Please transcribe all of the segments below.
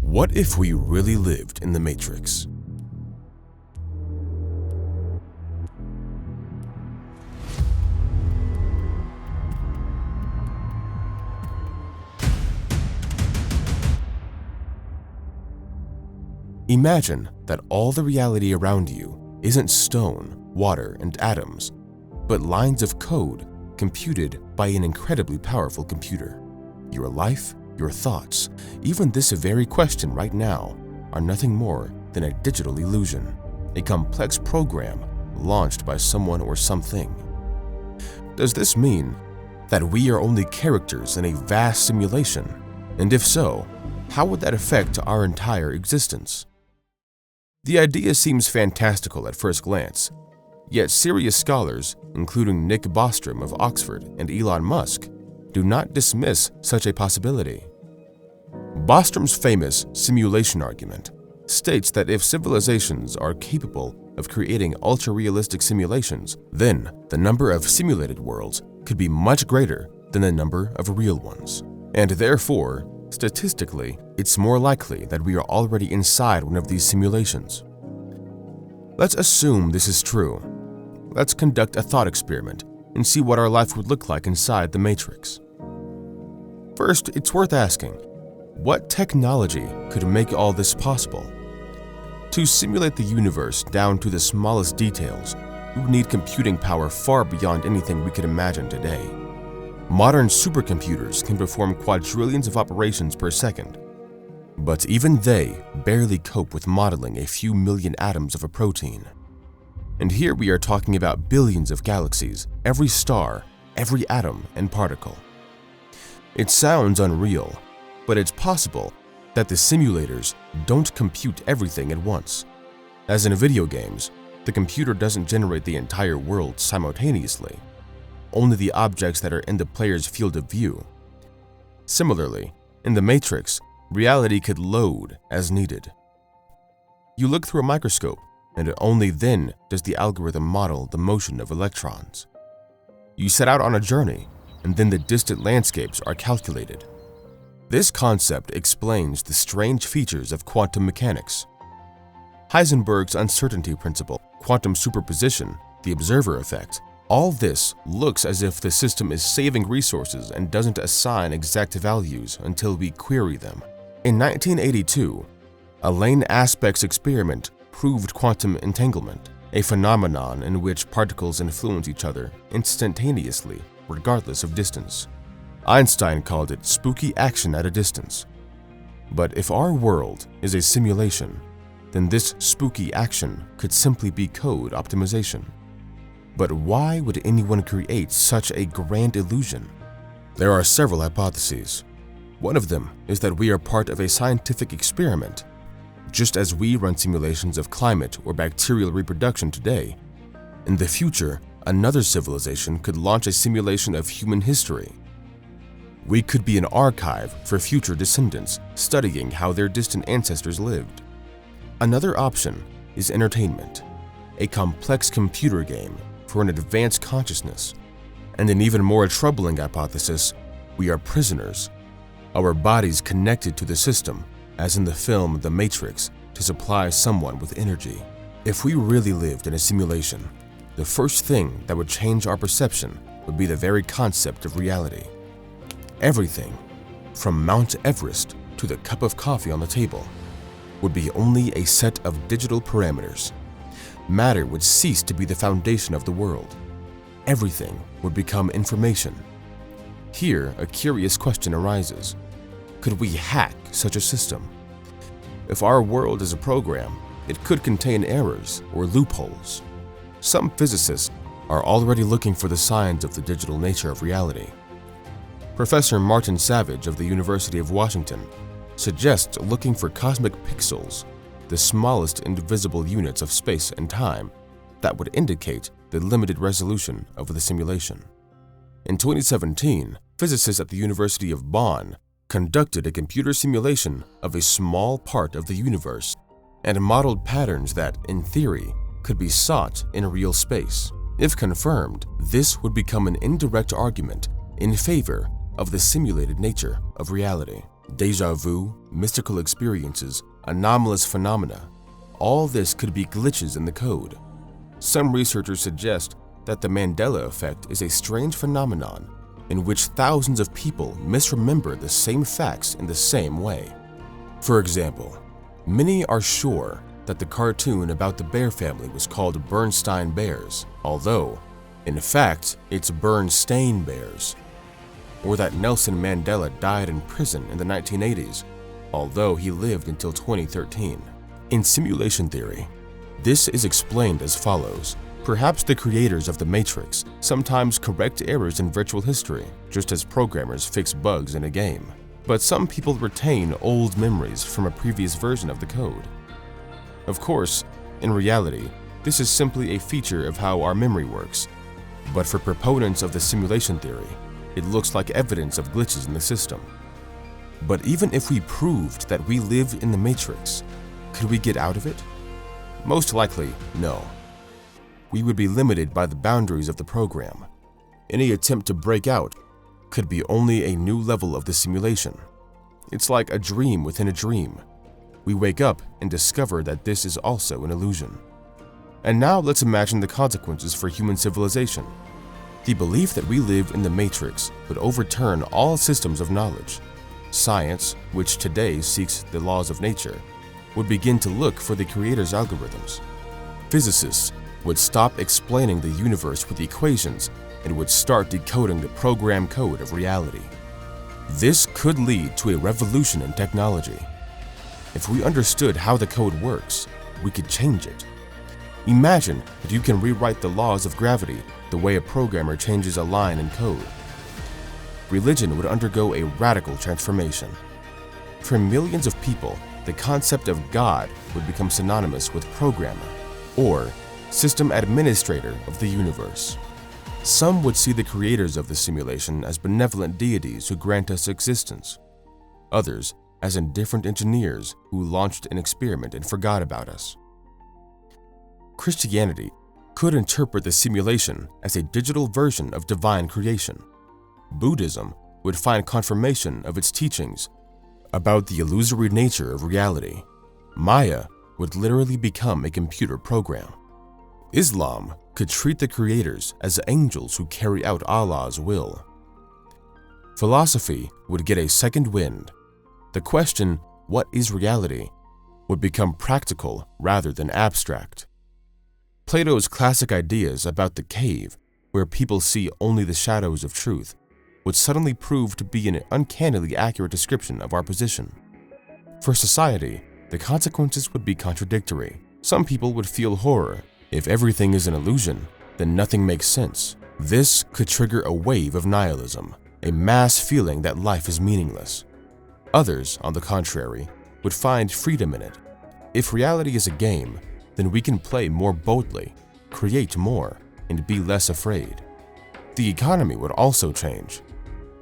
What if we really lived in the Matrix? Imagine that all the reality around you isn't stone, water, and atoms, but lines of code computed by an incredibly powerful computer. Your life, your thoughts, even this very question right now, are nothing more than a digital illusion, a complex program launched by someone or something. Does this mean that we are only characters in a vast simulation? And if so, how would that affect our entire existence? The idea seems fantastical at first glance, yet serious scholars, including Nick Bostrom of Oxford and Elon Musk, do not dismiss such a possibility. Bostrom's famous simulation argument states that if civilizations are capable of creating ultra-realistic simulations, then the number of simulated worlds could be much greater than the number of real ones. And therefore, statistically, it's more likely that we are already inside one of these simulations. Let's assume this is true. Let's conduct a thought experiment and see what our life would look like inside the Matrix. First, it's worth asking, what technology could make all this possible? To simulate the universe down to the smallest details, we would need computing power far beyond anything we could imagine today. Modern supercomputers can perform quadrillions of operations per second, but even they barely cope with modeling a few million atoms of a protein. And here we are talking about billions of galaxies, every star, every atom and particle. It sounds unreal, but it's possible that the simulators don't compute everything at once. As in video games, the computer doesn't generate the entire world simultaneously, only the objects that are in the player's field of view. Similarly, in the Matrix, reality could load as needed. You look through a microscope, and only then does the algorithm model the motion of electrons. You set out on a journey, and then the distant landscapes are calculated. This concept explains the strange features of quantum mechanics. Heisenberg's uncertainty principle, quantum superposition, the observer effect, all this looks as if the system is saving resources and doesn't assign exact values until we query them. In 1982, a Lane aspects experiment proved quantum entanglement, a phenomenon in which particles influence each other instantaneously, regardless of distance. Einstein called it spooky action at a distance. But if our world is a simulation, then this spooky action could simply be code optimization. But why would anyone create such a grand illusion? There are several hypotheses. One of them is that we are part of a scientific experiment. Just as we run simulations of climate or bacterial reproduction today, in the future, another civilization could launch a simulation of human history. We could be an archive for future descendants studying how their distant ancestors lived. Another option is entertainment, a complex computer game for an advanced consciousness. And an even more troubling hypothesis, we are prisoners, our bodies connected to the system, as in the film The Matrix, to supply someone with energy. If we really lived in a simulation, the first thing that would change our perception would be the very concept of reality. Everything, from Mount Everest to the cup of coffee on the table, would be only a set of digital parameters. Matter would cease to be the foundation of the world. Everything would become information. Here, a curious question arises. Could we hack such a system? If our world is a program, it could contain errors or loopholes. Some physicists are already looking for the signs of the digital nature of reality. Professor Martin Savage of the University of Washington suggests looking for cosmic pixels, the smallest indivisible units of space and time, that would indicate the limited resolution of the simulation. In 2017, physicists at the University of Bonn conducted a computer simulation of a small part of the universe and modeled patterns that, in theory, could be sought in real space. If confirmed, this would become an indirect argument in favor of the simulated nature of reality. Deja vu, mystical experiences, anomalous phenomena, all this could be glitches in the code. Some researchers suggest that the Mandela effect is a strange phenomenon in which thousands of people misremember the same facts in the same way. For example, many are sure that the cartoon about the bear family was called Bernstein Bears, although, in fact, it's Bernstein Bears. Or that Nelson Mandela died in prison in the 1980s, although he lived until 2013. In simulation theory, this is explained as follows. Perhaps the creators of the Matrix sometimes correct errors in virtual history, just as programmers fix bugs in a game. But some people retain old memories from a previous version of the code. Of course, in reality, this is simply a feature of how our memory works. But for proponents of the simulation theory, it looks like evidence of glitches in the system. But even if we proved that we live in the Matrix, could we get out of it? Most likely, no. We would be limited by the boundaries of the program. Any attempt to break out could be only a new level of the simulation. It's like a dream within a dream. We wake up and discover that this is also an illusion. And now let's imagine the consequences for human civilization. The belief that we live in the Matrix would overturn all systems of knowledge. Science, which today seeks the laws of nature, would begin to look for the creator's algorithms. Physicists would stop explaining the universe with equations and would start decoding the program code of reality. This could lead to a revolution in technology. If we understood how the code works, we could change it. Imagine that you can rewrite the laws of gravity the way a programmer changes a line in code. Religion would undergo a radical transformation. For millions of people, the concept of God would become synonymous with programmer or system administrator of the universe. Some would see the creators of the simulation as benevolent deities who grant us existence. Others as indifferent engineers who launched an experiment and forgot about us. Christianity could interpret the simulation as a digital version of divine creation. Buddhism would find confirmation of its teachings about the illusory nature of reality. Maya would literally become a computer program. Islam could treat the creators as angels who carry out Allah's will. Philosophy would get a second wind. The question, what is reality, would become practical rather than abstract. Plato's classic ideas about the cave, where people see only the shadows of truth, would suddenly prove to be an uncannily accurate description of our position. For society, the consequences would be contradictory. Some people would feel horror. If everything is an illusion, then nothing makes sense. This could trigger a wave of nihilism, a mass feeling that life is meaningless. Others, on the contrary, would find freedom in it. If reality is a game, then we can play more boldly, create more, and be less afraid. The economy would also change.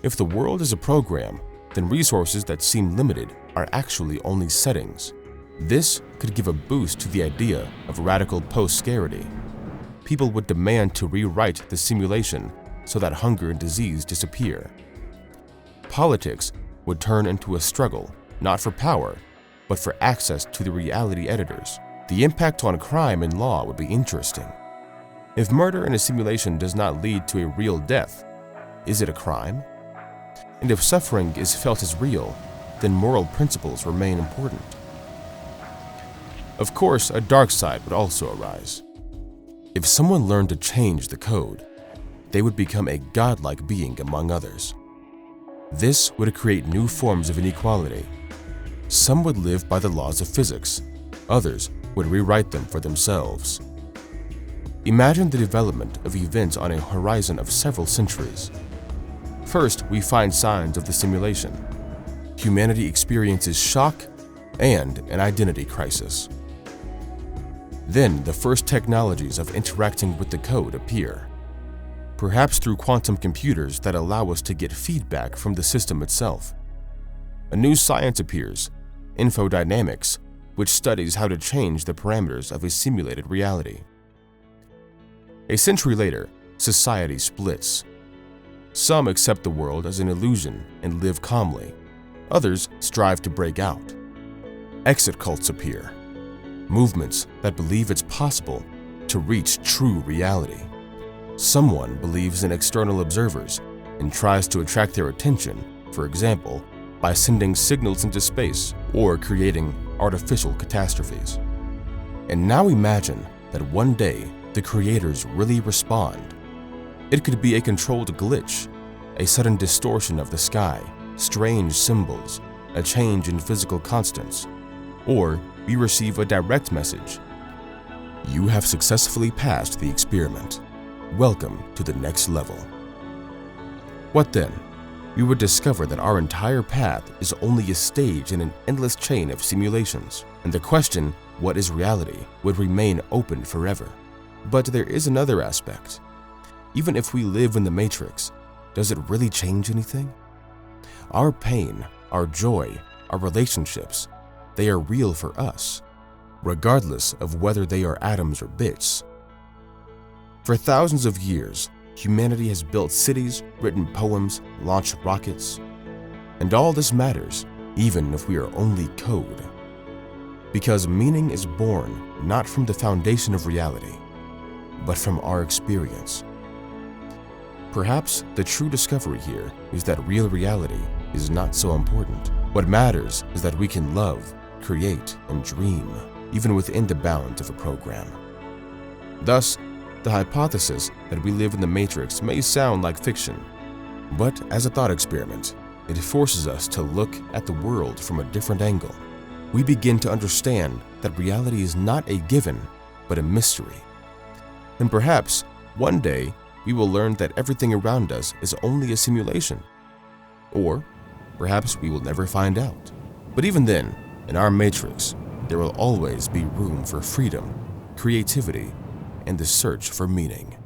If the world is a program, then resources that seem limited are actually only settings. This could give a boost to the idea of radical post-scarcity. People would demand to rewrite the simulation so that hunger and disease disappear. Politics would turn into a struggle, not for power, but for access to the reality editors. The impact on crime and law would be interesting. If murder in a simulation does not lead to a real death, is it a crime? And if suffering is felt as real, then moral principles remain important. Of course, a dark side would also arise. If someone learned to change the code, they would become a godlike being among others. This would create new forms of inequality. Some would live by the laws of physics, others would rewrite them for themselves. Imagine the development of events on a horizon of several centuries. First, we find signs of the simulation. Humanity experiences shock and an identity crisis. Then, the first technologies of interacting with the code appear, perhaps through quantum computers that allow us to get feedback from the system itself. A new science appears, infodynamics, which studies how to change the parameters of a simulated reality. A century later, society splits. Some accept the world as an illusion and live calmly. Others strive to break out. Exit cults appear, movements that believe it's possible to reach true reality. Someone believes in external observers and tries to attract their attention, for example, by sending signals into space or creating artificial catastrophes. And now imagine that one day the creators really respond. It could be a controlled glitch, a sudden distortion of the sky, strange symbols, a change in physical constants, or we receive a direct message. You have successfully passed the experiment. Welcome to the next level. What then? We would discover that our entire path is only a stage in an endless chain of simulations, and the question, what is reality, would remain open forever. But there is another aspect. Even if we live in the Matrix, does it really change anything? Our pain, our joy, our relationships, they are real for us, regardless of whether they are atoms or bits. For thousands of years, humanity has built cities, written poems, launched rockets, and all this matters, even if we are only code. Because meaning is born not from the foundation of reality, but from our experience. Perhaps the true discovery here is that real reality is not so important. What matters is that we can love, create, and dream, even within the bounds of a program. Thus, the hypothesis that we live in the Matrix may sound like fiction, but as a thought experiment, it forces us to look at the world from a different angle. We begin to understand that reality is not a given, but a mystery. And perhaps, one day, we will learn that everything around us is only a simulation. Or, perhaps we will never find out. But even then, in our Matrix, there will always be room for freedom, creativity, and the search for meaning.